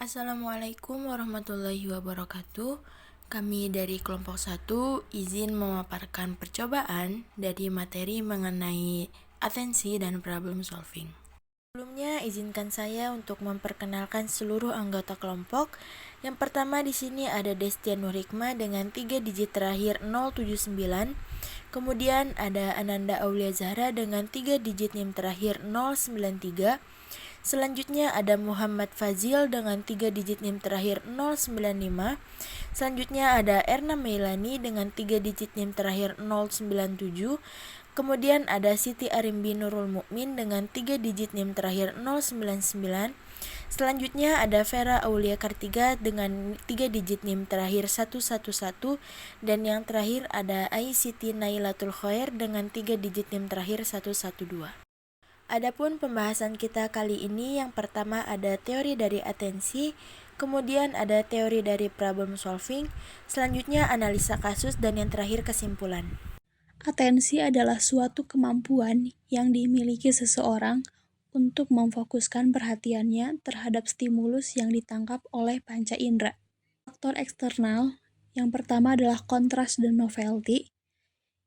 Assalamualaikum warahmatullahi wabarakatuh. Kami dari kelompok 1 izin memaparkan percobaan dari materi mengenai atensi dan problem solving. Sebelumnya, izinkan saya untuk memperkenalkan seluruh anggota kelompok. Yang pertama di sini ada Destia Nurhikmah dengan 3 digit terakhir 079. Kemudian ada Ananda Aulia Zahra dengan 3 digit NIM terakhir 093. Selanjutnya ada Muhammad Fazil dengan 3 digit NIM terakhir 095. Selanjutnya ada Erna Meilani dengan 3 digit NIM terakhir 097. Kemudian ada Siti Arimbi Nurul Mukmin dengan 3 digit NIM terakhir 099. Selanjutnya ada Vera Aulia Kartiga dengan 3 digit NIM terakhir 111. Dan yang terakhir ada Siti Nailatul Khair dengan 3 digit NIM terakhir 112. Adapun pembahasan kita kali ini, yang pertama ada teori dari atensi, kemudian ada teori dari problem solving, selanjutnya analisa kasus, dan yang terakhir kesimpulan. Atensi adalah suatu kemampuan yang dimiliki seseorang untuk memfokuskan perhatiannya terhadap stimulus yang ditangkap oleh panca indera. Faktor eksternal yang pertama adalah kontras dan novelty,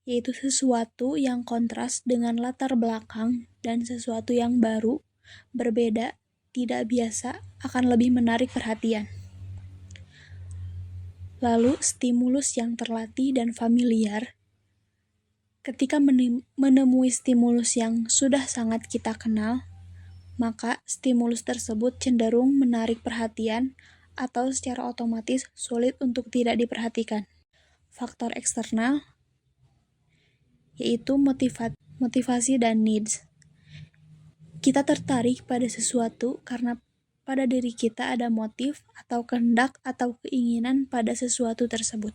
yaitu sesuatu yang kontras dengan latar belakang dan sesuatu yang baru, berbeda, tidak biasa, akan lebih menarik perhatian. Lalu, stimulus yang terlatih dan familiar. Ketika menemui stimulus yang sudah sangat kita kenal, maka stimulus tersebut cenderung menarik perhatian atau secara otomatis sulit untuk tidak diperhatikan. Faktor eksternal yaitu motivasi dan needs. Kita tertarik pada sesuatu karena pada diri kita ada motif atau kehendak atau keinginan pada sesuatu tersebut.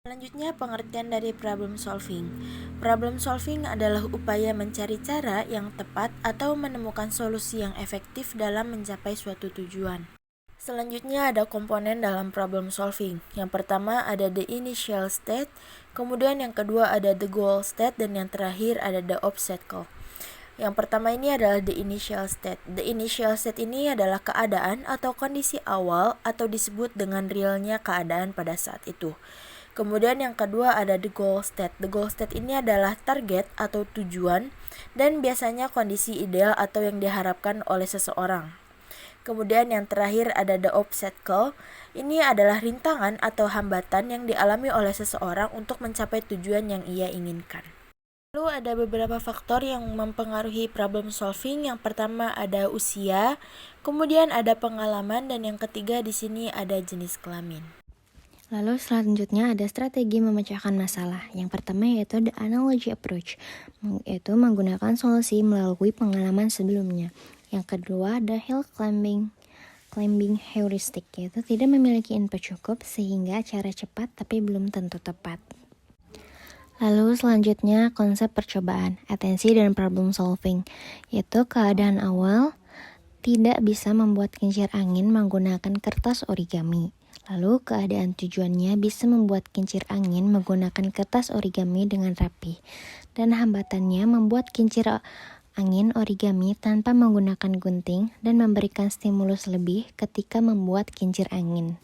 Selanjutnya, pengertian dari problem solving. Problem solving adalah upaya mencari cara yang tepat atau menemukan solusi yang efektif dalam mencapai suatu tujuan. Selanjutnya ada komponen dalam problem solving. Yang pertama ada the initial state, kemudian yang kedua ada the goal state, dan yang terakhir ada the obstacle. Yang pertama ini adalah the initial state. The initial state ini adalah keadaan atau kondisi awal atau disebut dengan realnya keadaan pada saat itu. Kemudian yang kedua ada the goal state. The goal state ini adalah target atau tujuan dan biasanya kondisi ideal atau yang diharapkan oleh seseorang. Kemudian yang terakhir ada the obstacle. Ini adalah rintangan atau hambatan yang dialami oleh seseorang untuk mencapai tujuan yang ia inginkan. Lalu ada beberapa faktor yang mempengaruhi problem solving. Yang pertama ada usia, kemudian ada pengalaman, dan yang ketiga di sini ada jenis kelamin. Lalu selanjutnya ada strategi memecahkan masalah. Yang pertama yaitu the analogy approach, yaitu menggunakan solusi melalui pengalaman sebelumnya. Yang kedua ada hill climbing heuristic, yaitu tidak memiliki input cukup sehingga cara cepat tapi belum tentu tepat. Lalu selanjutnya konsep percobaan, atensi dan problem solving, yaitu keadaan awal tidak bisa membuat kincir angin menggunakan kertas origami. Lalu keadaan tujuannya bisa membuat kincir angin menggunakan kertas origami dengan rapi. Dan hambatannya membuat kincir angin origami tanpa menggunakan gunting dan memberikan stimulus lebih ketika membuat kincir angin.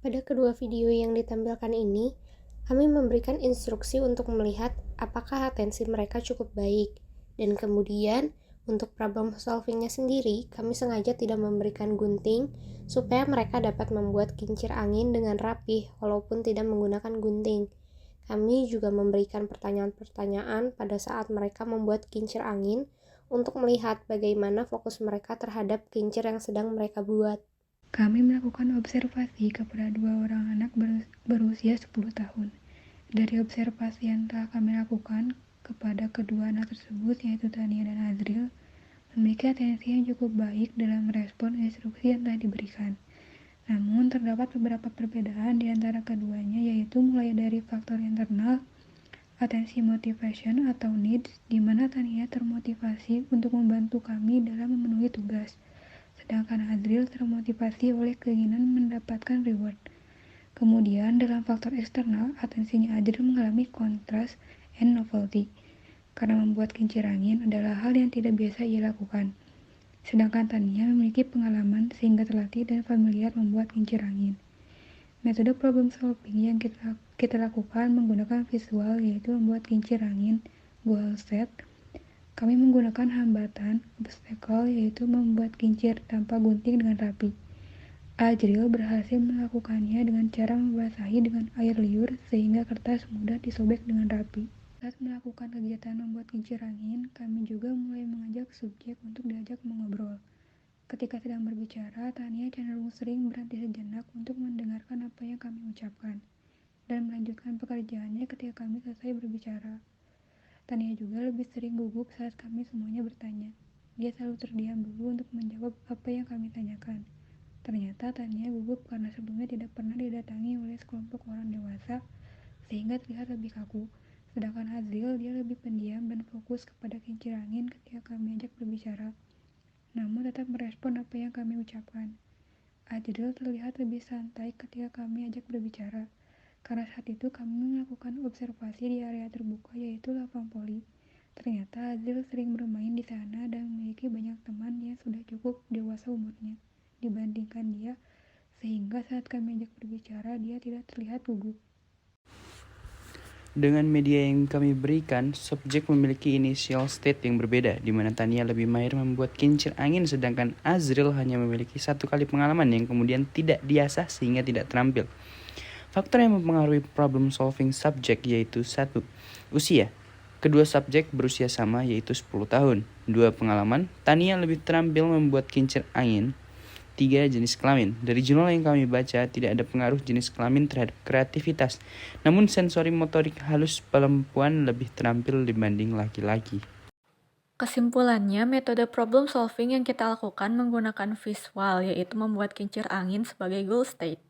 Pada kedua video yang ditampilkan ini, kami memberikan instruksi untuk melihat apakah atensi mereka cukup baik, dan kemudian untuk problem solvingnya sendiri, kami sengaja tidak memberikan gunting supaya mereka dapat membuat kincir angin dengan rapih walaupun tidak menggunakan gunting. Kami juga memberikan pertanyaan-pertanyaan pada saat mereka membuat kincir angin untuk melihat bagaimana fokus mereka terhadap kincir yang sedang mereka buat. Kami melakukan observasi kepada 2 orang anak berusia 10 tahun. Dari observasi yang telah kami lakukan kepada kedua anak tersebut, yaitu Tania dan Azril, memiliki atensi yang cukup baik dalam merespon instruksi yang telah diberikan. Namun, terdapat beberapa perbedaan di antara keduanya, yaitu mulai dari faktor internal, atensi motivation atau needs, di mana Tania termotivasi untuk membantu kami dalam memenuhi tugas, sedangkan Azril termotivasi oleh keinginan mendapatkan reward. Kemudian, dalam faktor eksternal, atensinya Azril mengalami kontras and novelty, karena membuat kincir angin adalah hal yang tidak biasa ia lakukan. Sedangkan Tania memiliki pengalaman sehingga terlatih dan familiar membuat kincir angin. Metode problem solving yang kita lakukan menggunakan visual, yaitu membuat kincir angin, goal set. Kami menggunakan hambatan, obstacle, yaitu membuat kincir tanpa gunting dengan rapi. Azril berhasil melakukannya dengan cara membasahi dengan air liur sehingga kertas mudah disobek dengan rapi. Saat melakukan kegiatan membuat kincir angin, kami juga mulai mengajak subjek untuk diajak mengobrol. Ketika sedang berbicara, Tania cenderung sering berhenti sejenak untuk mendengarkan apa yang kami ucapkan, dan melanjutkan pekerjaannya ketika kami selesai berbicara. Tania juga lebih sering gugup saat kami semuanya bertanya. Dia selalu terdiam dulu untuk menjawab apa yang kami tanyakan. Ternyata Tania gugup karena sebelumnya tidak pernah didatangi oleh sekelompok orang dewasa, sehingga terlihat lebih kaku. Sedangkan Azril, dia lebih pendiam dan fokus kepada kincir angin ketika kami ajak berbicara, namun tetap merespon apa yang kami ucapkan. Azril terlihat lebih santai ketika kami ajak berbicara, karena saat itu kami melakukan observasi di area terbuka, yaitu lapang voli. Ternyata Azril sering bermain di sana dan memiliki banyak teman yang sudah cukup dewasa umurnya dibandingkan dia, sehingga saat kami ajak berbicara dia tidak terlihat gugup. Dengan media yang kami berikan, subjek memiliki initial state yang berbeda, di mana Tania lebih mahir membuat kincir angin, sedangkan Azril hanya memiliki 1 kali pengalaman yang kemudian tidak diasah sehingga tidak terampil. Faktor yang mempengaruhi problem solving subjek yaitu 1. Usia. Kedua subjek berusia sama, yaitu 10 tahun. 2. Pengalaman. Tania lebih terampil membuat kincir angin. 3. Jenis kelamin. Dari jurnal yang kami baca, tidak ada pengaruh jenis kelamin terhadap kreativitas. Namun sensori motorik halus perempuan lebih terampil dibanding laki-laki. Kesimpulannya, metode problem solving yang kita lakukan menggunakan visual, yaitu membuat kincir angin sebagai goal state.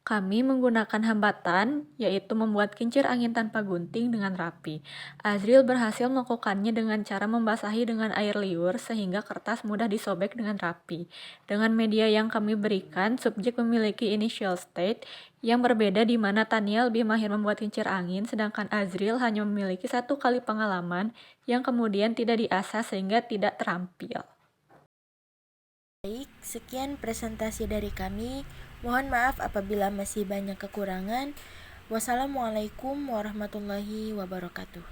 Kami menggunakan hambatan, yaitu membuat kincir angin tanpa gunting dengan rapi. Azril berhasil melakukannya dengan cara membasahi dengan air liur sehingga kertas mudah disobek dengan rapi. Dengan media yang kami berikan, subjek memiliki initial state yang berbeda, di mana Tania lebih mahir membuat kincir angin, sedangkan Azril hanya memiliki 1 kali pengalaman yang kemudian tidak diasah sehingga tidak terampil. Baik, sekian presentasi dari kami. Mohon maaf apabila masih banyak kekurangan. Wassalamualaikum warahmatullahi wabarakatuh.